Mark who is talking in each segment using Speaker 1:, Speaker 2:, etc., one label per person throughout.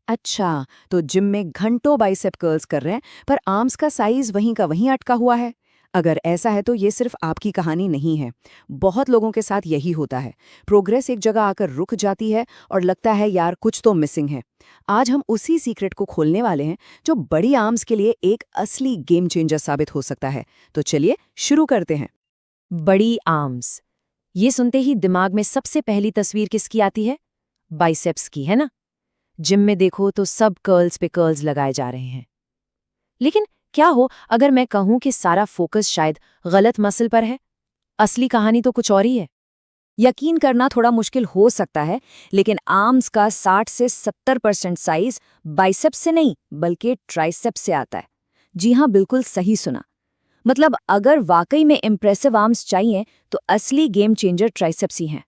Speaker 1: अच्छा, तो जिम में घंटों बाइसेप कर्ल्स कर रहे हैं, पर आर्म्स का साइज वहीं का वहीं अटका हुआ है। अगर ऐसा है तो ये सिर्फ आपकी कहानी नहीं है। बहुत लोगों के साथ यही होता है। प्रोग्रेस एक जगह आकर रुक जाती है और लगता है यार कुछ तो मिसिंग है। आज हम उसी सीक्रेट को खोलने वाले हैं जो बड़ी आर्म्स के लिए एक असली गेम चेंजर साबित हो सकता है। तो चलिए शुरू करते हैं।
Speaker 2: बड़ी आर्म्स। ये सुनते ही दिमाग में सबसे पहली तस्वीर किसकी आती है? बाइसेप्स की, है ना? जिम में देखो तो सब कर्ल्स पे कर्ल्स लगाए जा रहे हैं। लेकिन क्या हो अगर मैं कहूं कि सारा फोकस शायद गलत मसल पर है? असली कहानी तो कुछ और ही है।
Speaker 3: यकीन करना थोड़ा मुश्किल हो सकता है, लेकिन आर्म्स का 60 से 70% साइज बाइसेप्स से नहीं बल्कि ट्राइसेप्स से आता है। जी हाँ, बिल्कुल सही सुना। मतलब अगर वाकई में इम्प्रेसिव आर्म्स चाहिए तो असली गेम चेंजर ट्राइसेप्स ही हैं।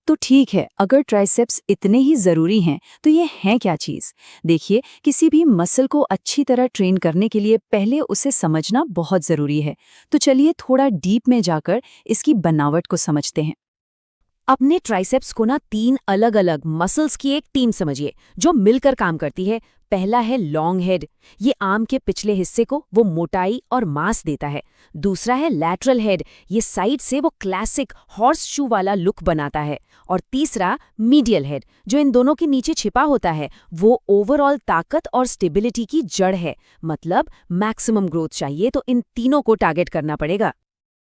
Speaker 2: तो ठीक है, अगर ट्राइसेप्स इतने ही जरूरी हैं तो ये हैं क्या चीज? देखिए, किसी भी मसल को अच्छी तरह ट्रेन करने के लिए पहले उसे समझना बहुत जरूरी है। तो चलिए थोड़ा डीप में जाकर इसकी बनावट को समझते हैं।
Speaker 3: अपने ट्राइसेप्स को ना 3 अलग अलग मसल्स की एक टीम समझिए जो मिलकर काम करती है। पहला है लॉन्ग हेड। ये आर्म के पिछले हिस्से को वो मोटाई और मास देता है। दूसरा है लैटरल हेड। ये साइड से वो क्लासिक हॉर्स शू वाला लुक बनाता है। और तीसरा मीडियल हेड, जो इन दोनों के नीचे छिपा होता है, वो ओवरऑल ताकत और स्टेबिलिटी की जड़ है। मतलब मैक्सिमम ग्रोथ चाहिए तो इन तीनों को टारगेट करना पड़ेगा।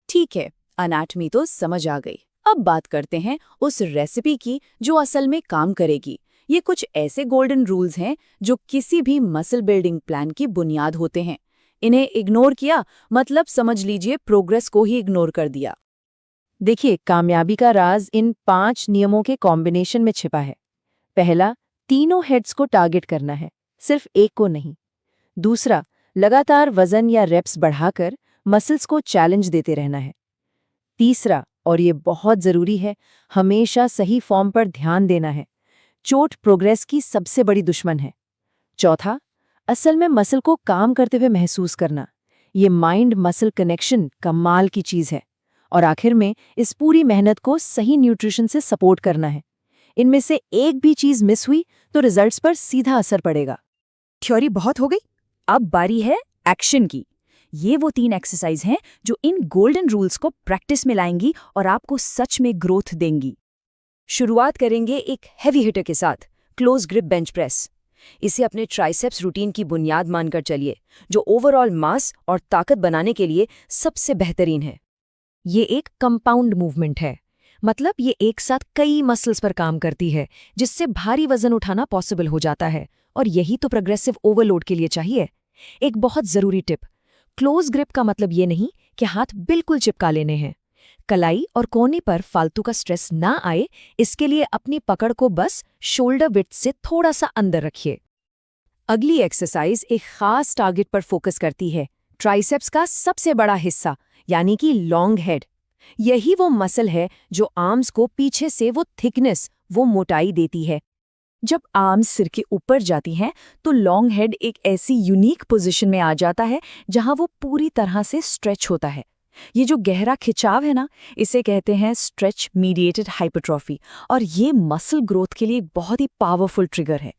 Speaker 1: ठीक है, अनाटमी तो समझ आ गई। अब बात करते हैं उस रेसिपी की जो असल में काम करेगी। ये कुछ ऐसे गोल्डन रूल्स हैं जो किसी भी मसल बिल्डिंग प्लान की बुनियाद होते हैं। इन्हें इग्नोर किया मतलब समझ लीजिए प्रोग्रेस को ही इग्नोर कर दिया।
Speaker 2: देखिए, कामयाबी का राज इन 5 नियमों के कॉम्बिनेशन में छिपा है। पहला, तीनों हेड्स को टारगेट करना है, सिर्फ एक को नहीं। दूसरा, लगातार वजन या रेप्स बढ़ाकर मसल्स को चैलेंज देते रहना है। तीसरा, और ये बहुत जरूरी है, हमेशा सही फॉर्म पर ध्यान देना है। चोट प्रोग्रेस की सबसे बड़ी दुश्मन है। चौथा, असल में मसल को काम करते हुए महसूस करना। ये माइंड मसल कनेक्शन कमाल की चीज है। और आखिर में इस पूरी मेहनत को सही न्यूट्रिशन से सपोर्ट करना है। इनमें से एक भी चीज मिस हुई तो रिजल्ट्स पर सीधा असर पड़ेगा।
Speaker 3: थ्योरी बहुत हो गई, अब बारी है एक्शन की। ये वो 3 एक्सरसाइज हैं जो इन गोल्डन रूल्स को प्रैक्टिस में लाएंगी और आपको सच में ग्रोथ देंगी। शुरुआत करेंगे एक हैवी हिटर के साथ, क्लोज ग्रिप बेंच प्रेस। इसे अपने ट्राइसेप्स रूटीन की बुनियाद मानकर चलिए, जो ओवरऑल मास और ताकत बनाने के लिए सबसे बेहतरीन है। ये एक कंपाउंड मूवमेंट है, मतलब ये एक साथ कई मसल्स पर काम करती है, जिससे भारी वजन उठाना पॉसिबल हो जाता है। और यही तो प्रोग्रेसिव ओवरलोड के लिए चाहिए। एक बहुत जरूरी टिप, क्लोज ग्रिप का मतलब ये नहीं कि हाथ बिल्कुल चिपका लेने हैं। कलाई और कोहनी पर फालतू का स्ट्रेस ना आए, इसके लिए अपनी पकड़ को बस शोल्डर विड्थ से थोड़ा सा अंदर रखिए। अगली एक्सरसाइज एक खास टारगेट पर फोकस करती है, ट्राइसेप्स का सबसे बड़ा हिस्सा, यानी कि लॉन्ग हेड। यही वो मसल है जो आर्म्स को पीछे से वो थिकनेस, वो मोटाई देती है। जब आर्म्स सिर के ऊपर जाती हैं तो लॉन्ग हेड एक ऐसी यूनिक पोजीशन में आ जाता है जहां वो पूरी तरह से स्ट्रेच होता है। ये जो गहरा खिंचाव है ना, इसे कहते हैं स्ट्रेच मीडिएटेड हाइपरट्रॉफी, और ये मसल ग्रोथ के लिए एक बहुत ही पावरफुल ट्रिगर है।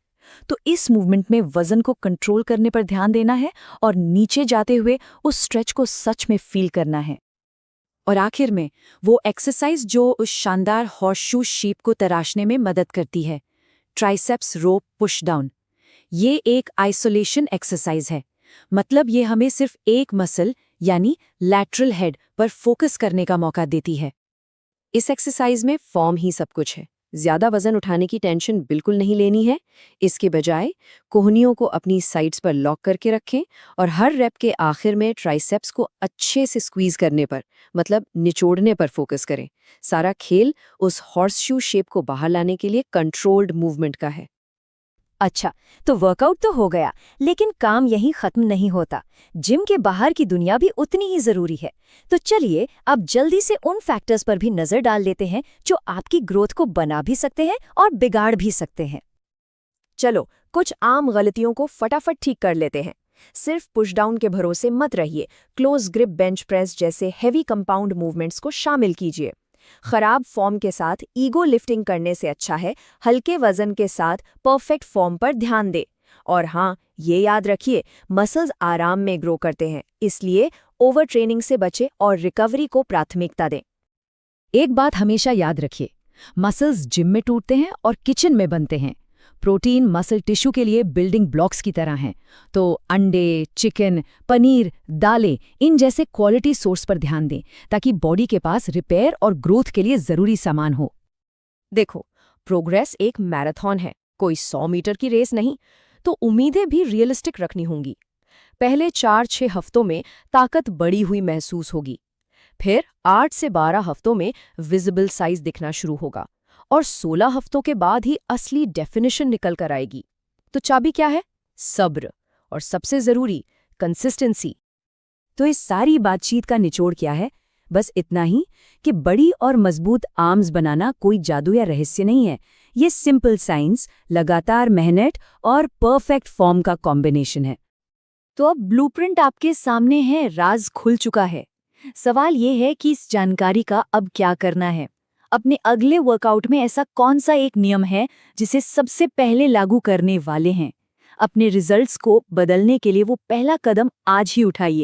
Speaker 3: तो इस मूवमेंट में वजन को कंट्रोल करने पर ध्यान देना है और नीचे जाते हुए उस स्ट्रेच को सच में फील करना है। और आखिर में वो एक्सरसाइज जो उस शानदार हॉर्सशू शेप को तराशने में मदद करती है, ट्राइसेप्स रोप पुश डाउन। ये एक आइसोलेशन एक्सरसाइज है। मतलब ये हमें सिर्फ एक मसल यानी लैटरल हेड पर फोकस करने का मौका देती है।
Speaker 1: इस एक्सरसाइज में फॉर्म ही सब कुछ है। ज्यादा वजन उठाने की टेंशन बिल्कुल नहीं लेनी है। इसके बजाय कोहनियों को अपनी साइड्स पर लॉक करके रखें और हर रेप के आखिर में ट्राइसेप्स को अच्छे से स्क्वीज करने पर, मतलब निचोड़ने पर फोकस करें। सारा खेल उस हॉर्सशू शेप को बाहर लाने के लिए कंट्रोल्ड मूवमेंट का है।
Speaker 3: अच्छा, तो वर्कआउट तो हो गया, लेकिन काम यहीं खत्म नहीं होता। जिम के बाहर की दुनिया भी उतनी ही जरूरी है। तो चलिए अब जल्दी से उन फैक्टर्स पर भी नजर डाल लेते हैं जो आपकी ग्रोथ को बना भी सकते हैं और बिगाड़ भी सकते हैं। चलो कुछ आम गलतियों को फटाफट ठीक कर लेते हैं। सिर्फ पुश डाउन के भरोसे मत रहिए, क्लोज ग्रिप बेंच प्रेस जैसे हेवी कंपाउंड मूवमेंट्स को शामिल कीजिए। खराब फॉर्म के साथ ईगो लिफ्टिंग करने से अच्छा है हल्के वजन के साथ परफेक्ट फॉर्म पर ध्यान दे। और हाँ, ये याद रखिए, मसल्स आराम में ग्रो करते हैं, इसलिए ओवर ट्रेनिंग से बचे और रिकवरी को प्राथमिकता दें।
Speaker 2: एक बात हमेशा याद रखिए, मसल्स जिम में टूटते हैं और किचन में बनते हैं। प्रोटीन मसल टिश्यू के लिए बिल्डिंग ब्लॉक्स की तरह हैं, तो अंडे, चिकन, पनीर, दालें इन जैसे क्वालिटी सोर्स पर ध्यान दें ताकि बॉडी के पास रिपेयर और ग्रोथ के लिए ज़रूरी सामान हो।
Speaker 3: देखो, प्रोग्रेस एक मैराथन है, कोई 100 मीटर की रेस नहीं, तो उम्मीदें भी रियलिस्टिक रखनी होंगी। पहले 4-6 हफ्तों में ताकत बढ़ी हुई महसूस होगी, फिर 8 से 12 हफ्तों में विजिबल साइज दिखना शुरू होगा और 16 हफ्तों के बाद ही असली डेफिनेशन निकल कर आएगी। तो चाबी क्या है? सब्र, और सबसे जरूरी कंसिस्टेंसी।
Speaker 2: तो इस सारी बातचीत का निचोड़ क्या है? बस इतना ही कि बड़ी और मजबूत आर्म्स बनाना कोई जादू या रहस्य नहीं है। ये सिंपल साइंस, लगातार मेहनत और परफेक्ट फॉर्म का कॉम्बिनेशन है। तो अब ब्लूप्रिंट आपके सामने है, राज खुल चुका है। सवाल ये है कि इस जानकारी का अब क्या करना है। अपने अगले वर्कआउट में ऐसा कौन सा एक नियम है जिसे सबसे पहले लागू करने वाले हैं? अपने रिजल्ट्स को बदलने के लिए वो पहला कदम आज ही उठाइए।